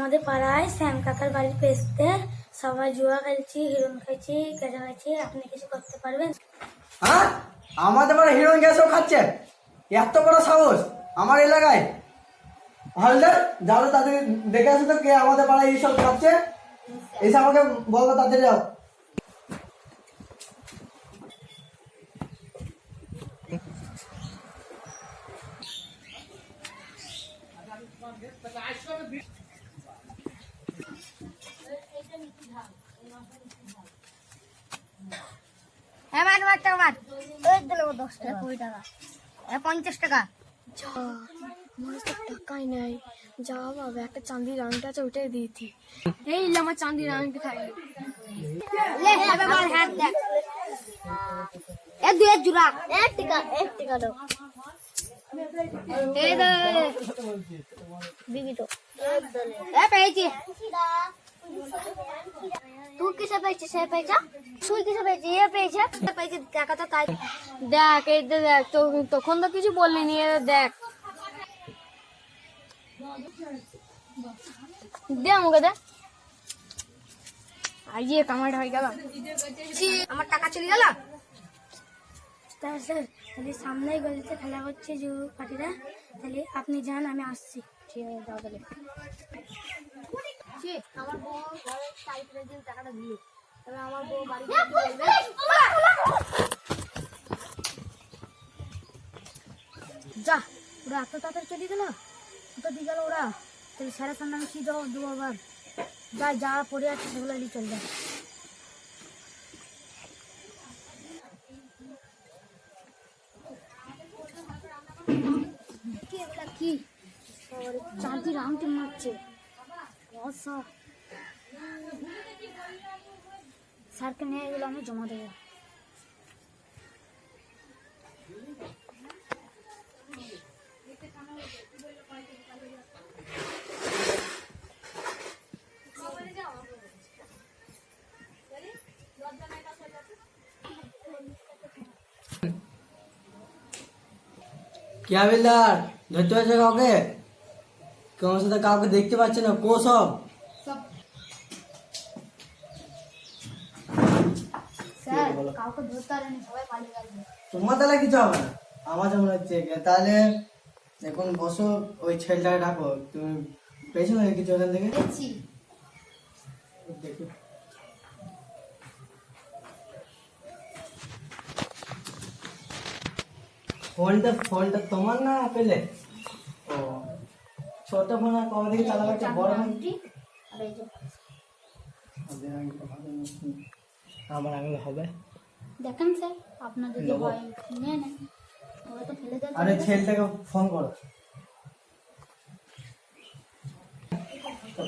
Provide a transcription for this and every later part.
আমাদের পাড়ায় শ্যাম কাকার বাড়ির পেছতে সবাই জুয়া খেলছি, হিরোইন খাইছি, গাঁজা খাইছি। আপনি কিছু করতে পারবেন? হ্যাঁ, আমাদের বাড়ি হিরোইন গ্যাসও খাচ্ছে? এত বড় সাহস আমার এলাকায়! হালদার, যাও তো তাদের দেখে আসো তো কে আমাদের পাড়ায় এইসব খাচ্ছে। এসে আমাকে বলবো, তাদের যাও। হ্যাঁ, মার টাকা মার। ওই দিল 10 টাকা, 20 টাকা, 50 টাকা। আমার তো টাকাই নাই। যা বাবা, একটা চাঁদির আংটা আছে, ওটাই দিয়েছি। এই আমার চাঁদির আংটি খাই। লে এবার মার, হাত দেখ। এ দুই জোড়া 1 টাকা, 1 টাকা দাও। এই দে দিবি তো। এ পেয়েছি। তুই কিসে পেয়েছিস? সে পেয়েছা? তুই কিসে পেয়েছিস? এ পেয়েছে। পেয়েছি টাকা তো তাই দেখ, এই দেখ, তখন তো কিছু বললি নি। দেখ, দে আমাকে দে। আর কামাটা হয়ে গেল, আমার টাকা চলে গেল। স্যার তাহলে সামনেই গলিতে খেলা হচ্ছে জুয়া পার্টিরা, তাহলে আপনি যান, আমি আসছি। ঠিক আছে, দাও তাহলে। আমার বউ ঘরে চাইতে দিন টাকাটা দিল। তবে আমার বউ বাড়ি যা, ওরা এত তাড়াতাড়ি চলে গেল, তো দিয়ে গেল ওরা। তাহলে স্যারের সামনে আমি কি দেবো আবার? যা পড়ে আছে সেগুলো নিয়ে চল যায়। কি চাঁদির আংটি মারছে? স্যারকে নিয়ে এগুলো আমি জমা দেবো। কি হাবিলদার, ধরতে পারছে কাউকে? কেউ সাথে কাউকে দেখতে পাচ্ছে না, কো সব? স্যার কাউকে ধরতে পারেনি, সবাই পালিয়ে গেছে। তোমার তাহলে কিছু হবে না, আমার যেমন হচ্ছে। তাহলে এখন বসো, ওই ছেলেটাকে ডাকো। তুমি পেয়েছো না কিছু ওখান থেকে? দেখছি। দেখি। ফোনটা তোমার না পেলে? ও, ছোট ফোন আর কবে থেকে চালাবে? একটা বড় ফোন। আমার আঙুল হবে? দেখেন স্যার, আপনার যদি হয় নিয়ে নেন, ওরা তো ফেলে দেয়। আরে ছেলেটাকে ফোন করো,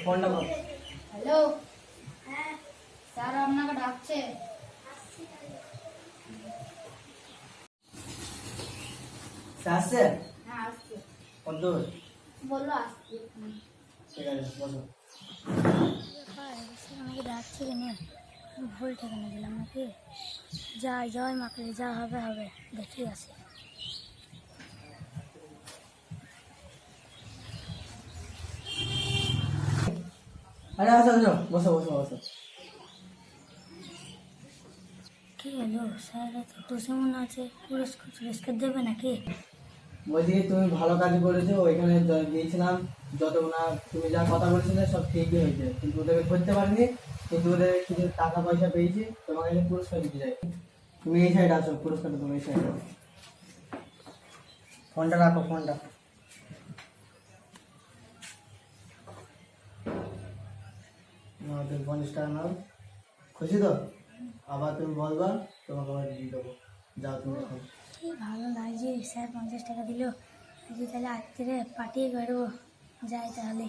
ফোনটা করো। হ্যালো, হ্যাঁ স্যার আপনাকে ডাকছে। আসছে? হ্যাঁ আসছে। ফোন দূর? বললো আসছে। ঠিক আছে, বসো। আমাকে ডাকছে কেন? ভুল ঠিকানা দিলাম নাকি? যাই মাকে, যা হবে দেখি আসি। আরে আসো, বসো। কি হলো স্যার, এত খুশি মনে আছে, পুরস্কার দেবে নাকি? বলছি তুমি ভালো কাজ করেছো, ওইখানে গিয়েছিলাম, যতগুলা তুমি যা কথা বলেছিলে সব ঠিকই হয়েছে, কিন্তু ওদেরকে ধরতে পারিনি। কিন্তু ওদের কিছু টাকা পয়সা পেয়েছি, তোমাকে পুরস্কার দিতে চাই। তুমি এই সাইডে আসো, পুরস্কারটা তুমি এই সাইডে। ফোনটা রাখো, ফোনটা। তুমি 50 টাকা নাও, খুশি তো? আবার তুমি বলবা, তোমাকে আবার দিয়ে দেবো। যাও তুমি এখন। কি ভালো লাগছে, স্যার 50 টাকা দিল। আজকে তাহলে আজকে পার্টি করবো, যাই তাহলে।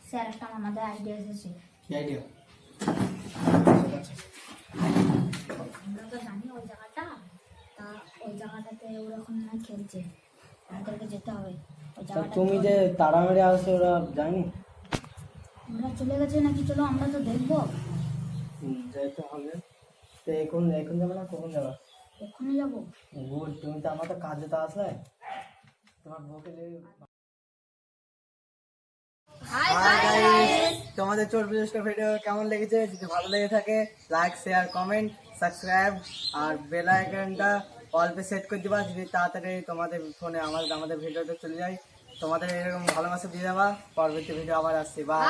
স্যার একটা আমাদের আইডিয়া এসেছে। কি আইডিয়া? আমরা তো জানি ওই জায়গাটা, তা ওই জায়গাটাতে ওরকম না খেলছে, আমাদেরকে যেতে হবে ওই জায়গাটা। তুমি যে তারা মেরে আসছো, ওরা জানি আমরা চলে গেছে নাকি? চলো আমরা তো দেখবো। যাইতে হবে। তো এখন এখন যাবে না, কখন যাবা? এক্ষুনি যাবো। গুড, তুমি তো আমার তো কাজে তো আসলে তোমার বউকে হাই গাইস, তোমাদের চোর বিজনেসটা ভিডিও কেমন লেগেছে? যদি ভালো লেগে থাকে লাইক শেয়ার কমেন্ট সাবস্ক্রাইব আর বেল আইকনটা অল পে সেট করে দিবা, যদি তাড়াতাড়ি তোমাদের ফোনে আমাদের ভিডিওটা চলে যায়। তোমাদের এরকম ভালোবাসা দিয়ে যাবা। পরবর্তী ভিডিও আবার আসছি, বাই।